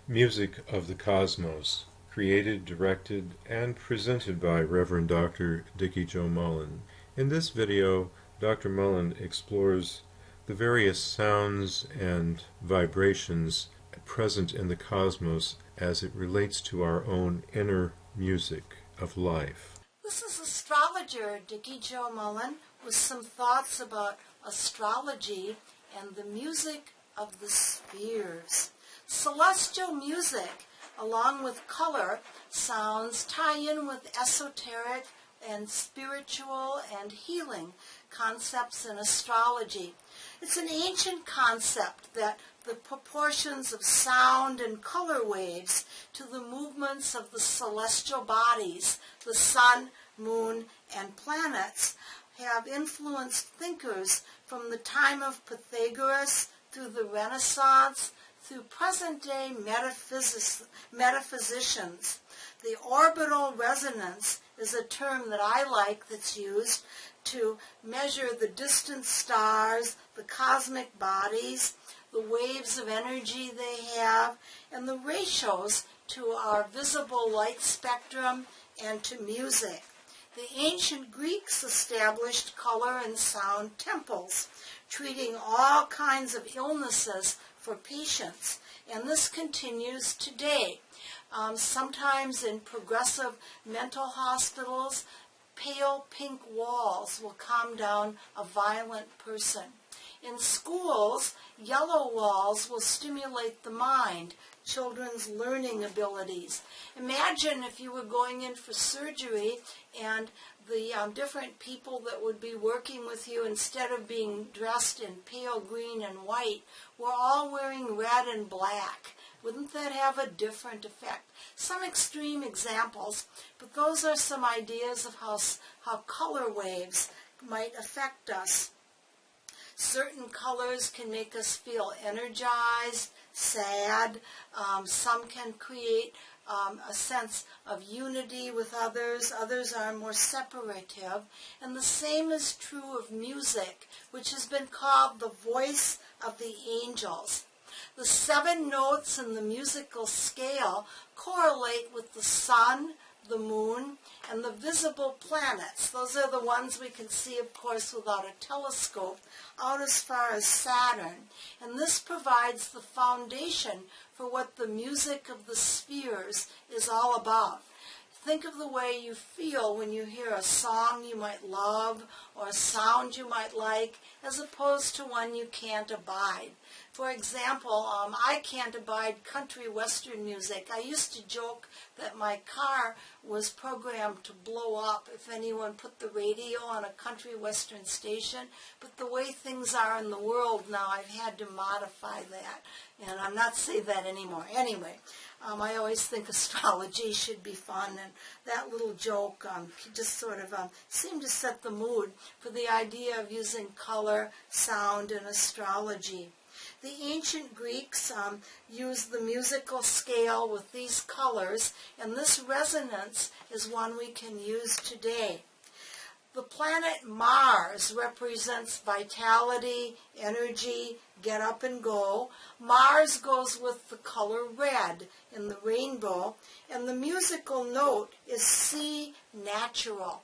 Music of the Cosmos, created, directed, and presented by Reverend Dr. Dickie Joe Mullen. In this video, Dr. Mullen explores the various sounds and vibrations present in the cosmos as it relates to our own inner music of life. This is astrologer Dickie Joe Mullen with some thoughts about astrology and the music of the spheres. Celestial music, along with color, sounds tie in with esoteric and spiritual and healing concepts in astrology. It's an ancient concept that the proportions of sound and color waves to the movements of the celestial bodies, the sun, moon, and planets, have influenced thinkers from the time of Pythagoras through the Renaissance, through present-day metaphysicians. The orbital resonance is a term that I like that's used to measure the distant stars, the cosmic bodies, the waves of energy they have, and the ratios to our visible light spectrum and to music. The ancient Greeks established color and sound temples, treating all kinds of illnesses for patients, and this continues today. Sometimes in progressive mental hospitals, pale pink walls will calm down a violent person. In schools, yellow walls will stimulate the mind, children's learning abilities. Imagine if you were going in for surgery and the different people that would be working with you, instead of being dressed in pale green and white, were all wearing red and black. Wouldn't that have a different effect? Some extreme examples, but those are some ideas of how color waves might affect us. Certain colors can make us feel energized, sad. Some can create a sense of unity with others. Others are more separative. And the same is true of music, which has been called the voice of the angels. The 7 notes in the musical scale correlate with the sun, the moon, and the visible planets. Those are the ones we can see, of course, without a telescope, out as far as Saturn. And this provides the foundation for what the music of the spheres is all about. Think of the way you feel when you hear a song you might love or a sound you might like, as opposed to one you can't abide. For example, I can't abide country western music. I used to joke that my car was programmed to blow up if anyone put the radio on a country western station, but the way things are in the world now, I've had to modify that, and I'm not saying that anymore. Anyway, I always think astrology should be fun, and that little joke just sort of seemed to set the mood for the idea of using color, sound, and astrology. The ancient Greeks used the musical scale with these colors, and this resonance is one we can use today. The planet Mars represents vitality, energy, get up and go. Mars goes with the color red in the rainbow, and the musical note is C natural.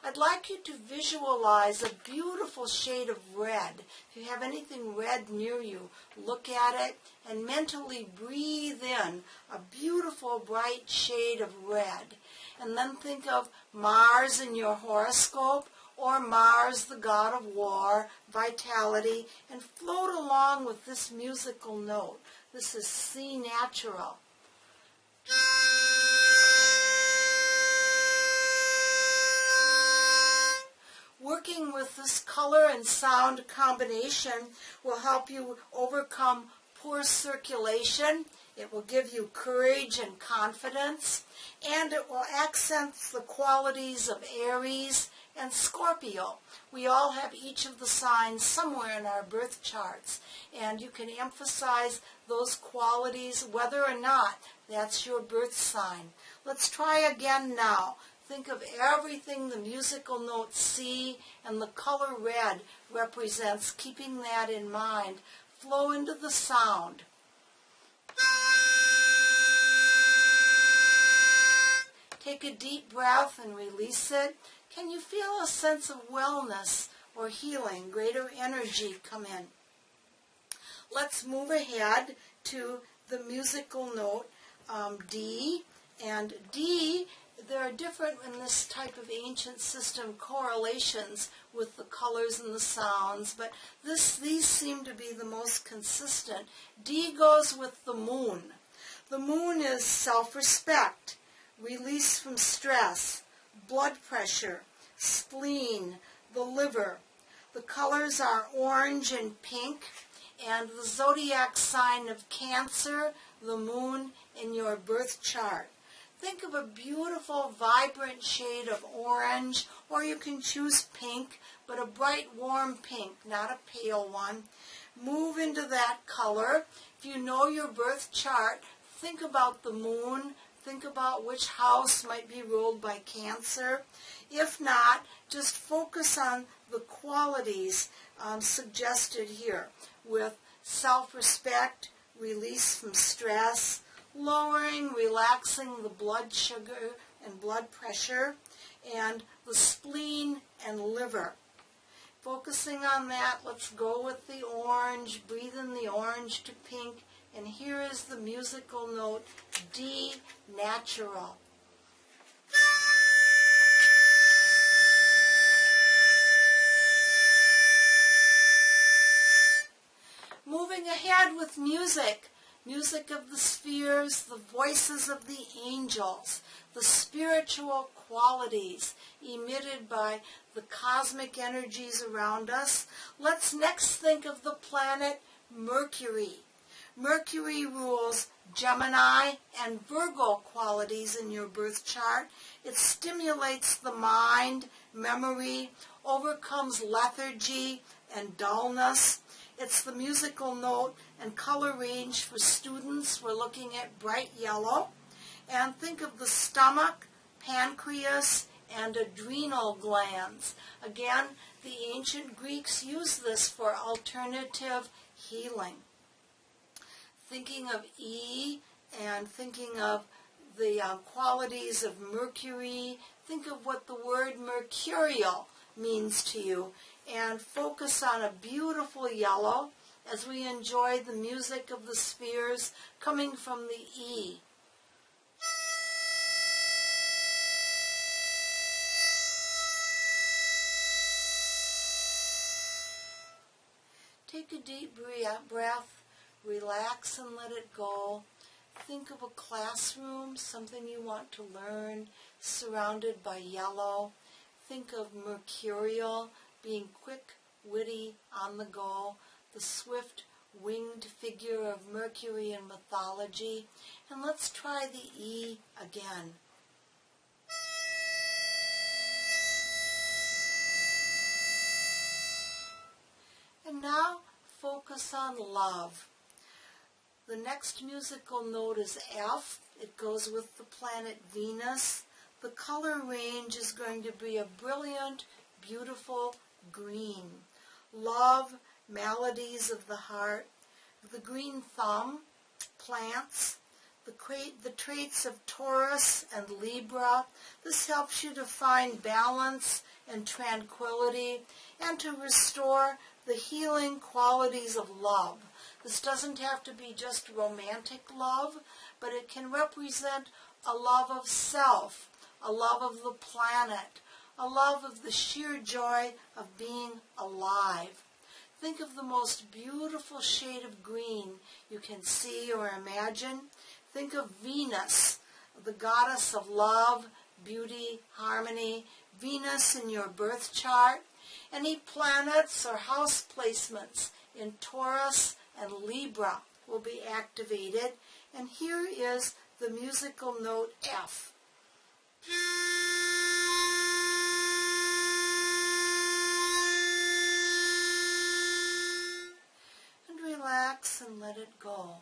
I'd like you to visualize a beautiful shade of red. If you have anything red near you, look at it and mentally breathe in a beautiful bright shade of red. And then think of Mars in your horoscope, or Mars, the god of war, vitality, and float along with this musical note. This is C natural. Working with this color and sound combination will help you overcome poor circulation. It will give you courage and confidence, and it will accent the qualities of Aries and Scorpio. We all have each of the signs somewhere in our birth charts, and you can emphasize those qualities whether or not that's your birth sign. Let's try again now. Think of everything the musical note C and the color red represents, keeping that in mind. Flow into the sound. Take a deep breath and release it. Can you feel a sense of wellness or healing, greater energy come in? Let's move ahead to the musical note D. And D, there are different in this type of ancient system correlations with the colors and the sounds, but these seem to be the most consistent. D goes with the moon. The moon is self-respect, release from stress, blood pressure, spleen, the liver. The colors are orange and pink, and the zodiac sign of Cancer, the moon, in your birth chart. Think of a beautiful, vibrant shade of orange, or you can choose pink, but a bright, warm pink, not a pale one. Move into that color. If you know your birth chart, think about the moon. Think about which house might be ruled by Cancer. If not, just focus on the qualities suggested here with self-respect, release from stress, lowering, relaxing the blood sugar and blood pressure, and the spleen and liver. Focusing on that, let's go with the orange, breathe in the orange to pink, and here is the musical note D, natural. Moving ahead with music. Music of the spheres, the voices of the angels, the spiritual qualities emitted by the cosmic energies around us. Let's next think of the planet Mercury. Mercury rules Gemini and Virgo qualities in your birth chart. It stimulates the mind, memory, overcomes lethargy and dullness. It's the musical note and color range for students. We're looking at bright yellow. And think of the stomach, pancreas, and adrenal glands. Again, the ancient Greeks used this for alternative healing. Thinking of E and thinking of the qualities of Mercury, think of what the word mercurial means to you, and focus on a beautiful yellow as we enjoy the music of the spheres coming from the E. Take a deep breath, relax and let it go. Think of a classroom, something you want to learn, surrounded by yellow. Think of mercurial, being quick, witty, on the go, the swift winged figure of Mercury in mythology. And let's try the E again. And now focus on love. The next musical note is F. It goes with the planet Venus. The color range is going to be a brilliant, beautiful green. Love, maladies of the heart. The green thumb, plants. The traits of Taurus and Libra. This helps you to find balance and tranquility and to restore the healing qualities of love. This doesn't have to be just romantic love, but it can represent a love of self, a love of the planet, a love of the sheer joy of being alive. Think of the most beautiful shade of green you can see or imagine. Think of Venus, the goddess of love, beauty, harmony. Venus in your birth chart. Any planets or house placements in Taurus and Libra will be activated. And here is the musical note F. And relax and let it go.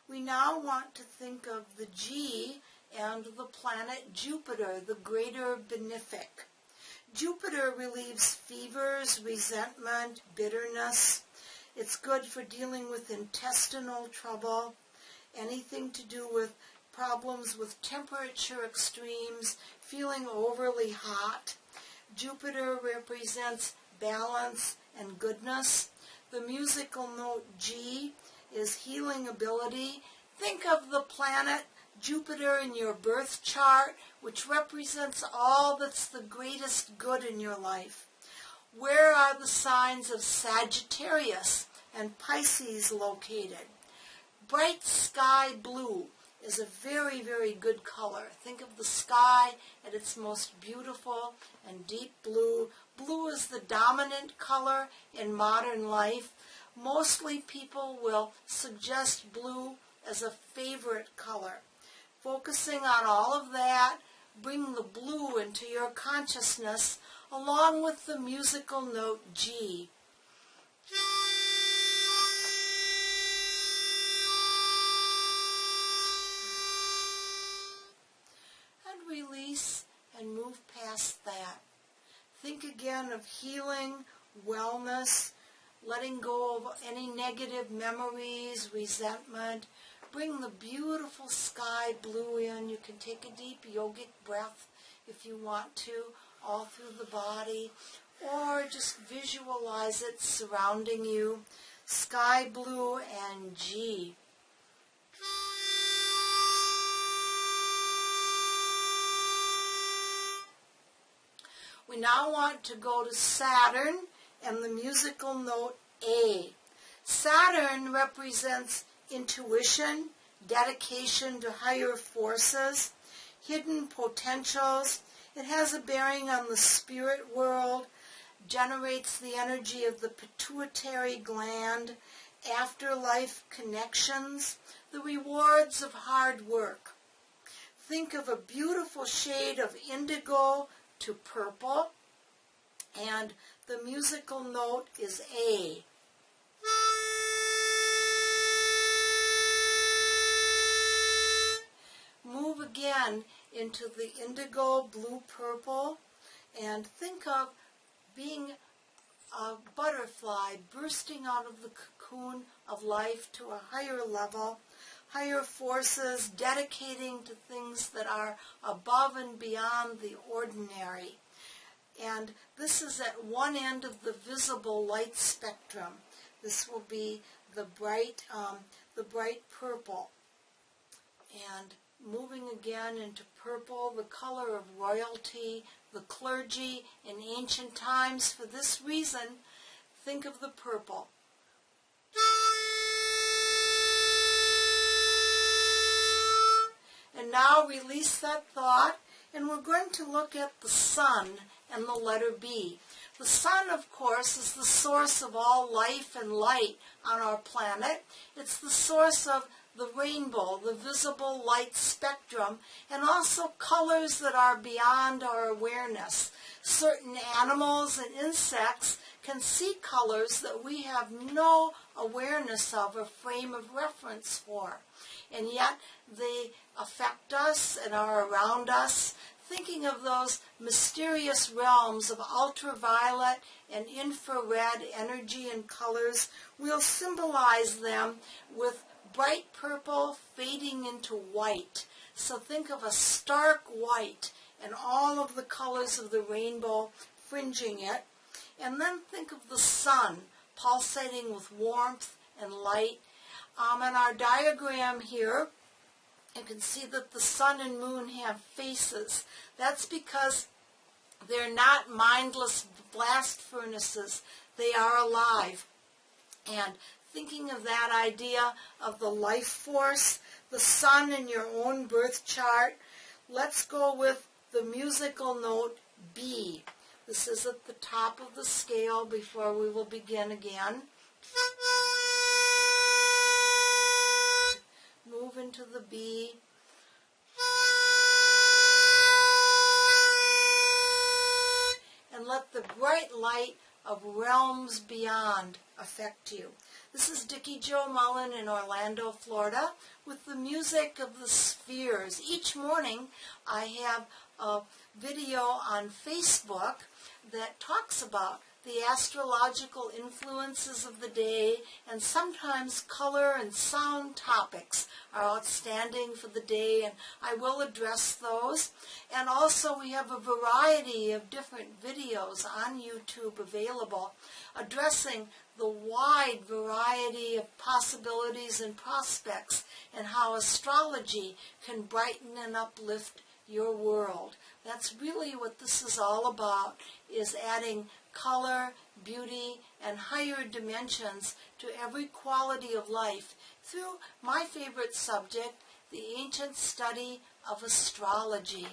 We now want to think of the G and the planet Jupiter, the greater benefic. Jupiter relieves fevers, resentment, bitterness. It's good for dealing with intestinal trouble, anything to do with problems with temperature extremes, feeling overly hot. Jupiter represents balance and goodness. The musical note G is healing ability. Think of the planet Jupiter in your birth chart, which represents all that's the greatest good in your life. Where are the signs of Sagittarius and Pisces located? Bright sky blue is a very, very good color. Think of the sky at its most beautiful and deep blue. Blue is the dominant color in modern life. Mostly people will suggest blue as a favorite color. Focusing on all of that, bring the blue into your consciousness along with the musical note G. And release and move past that. Think again of healing, wellness, letting go of any negative memories, resentment. Bring the beautiful sky blue in. You can take a deep yogic breath if you want to, all through the body, or just visualize it surrounding you. Sky blue and G. We now want to go to Saturn and the musical note A. Saturn represents intuition, dedication to higher forces, hidden potentials. It has a bearing on the spirit world, generates the energy of the pituitary gland, afterlife connections, the rewards of hard work. Think of a beautiful shade of indigo to purple, and the musical note is A. Move again into the indigo blue-purple and think of being a butterfly bursting out of the cocoon of life to a higher level, higher forces, dedicating to things that are above and beyond the ordinary. And this is at one end of the visible light spectrum. This will be the bright purple. And moving again into purple, the color of royalty, the clergy in ancient times. For this reason, think of the purple. And now release that thought, and we're going to look at the sun and the letter B. The sun, of course, is the source of all life and light on our planet. It's the source of the rainbow, the visible light spectrum, and also colors that are beyond our awareness. Certain animals and insects can see colors that we have no awareness of or frame of reference for. And yet they affect us and are around us. Thinking of those mysterious realms of ultraviolet and infrared energy and colors, we'll symbolize them with bright purple fading into white. So think of a stark white and all of the colors of the rainbow fringing it. And then think of the sun pulsating with warmth and light. In our diagram here, you can see that the sun and moon have faces. That's because they're not mindless blast furnaces. They are alive. And thinking of that idea of the life force, the sun in your own birth chart, let's go with the musical note B. This is at the top of the scale before we will begin again. Move into the B. And let the bright light of realms beyond affect you. This is Dickie Jo Mullen in Orlando, Florida, with the music of the spheres. Each morning I have a video on Facebook that talks about the astrological influences of the day, and sometimes color and sound topics are outstanding for the day, and I will address those. And also we have a variety of different videos on YouTube available addressing the wide variety of possibilities and prospects and how astrology can brighten and uplift your world. That's really what this is all about, is adding color, beauty, and higher dimensions to every quality of life through my favorite subject, the ancient study of astrology.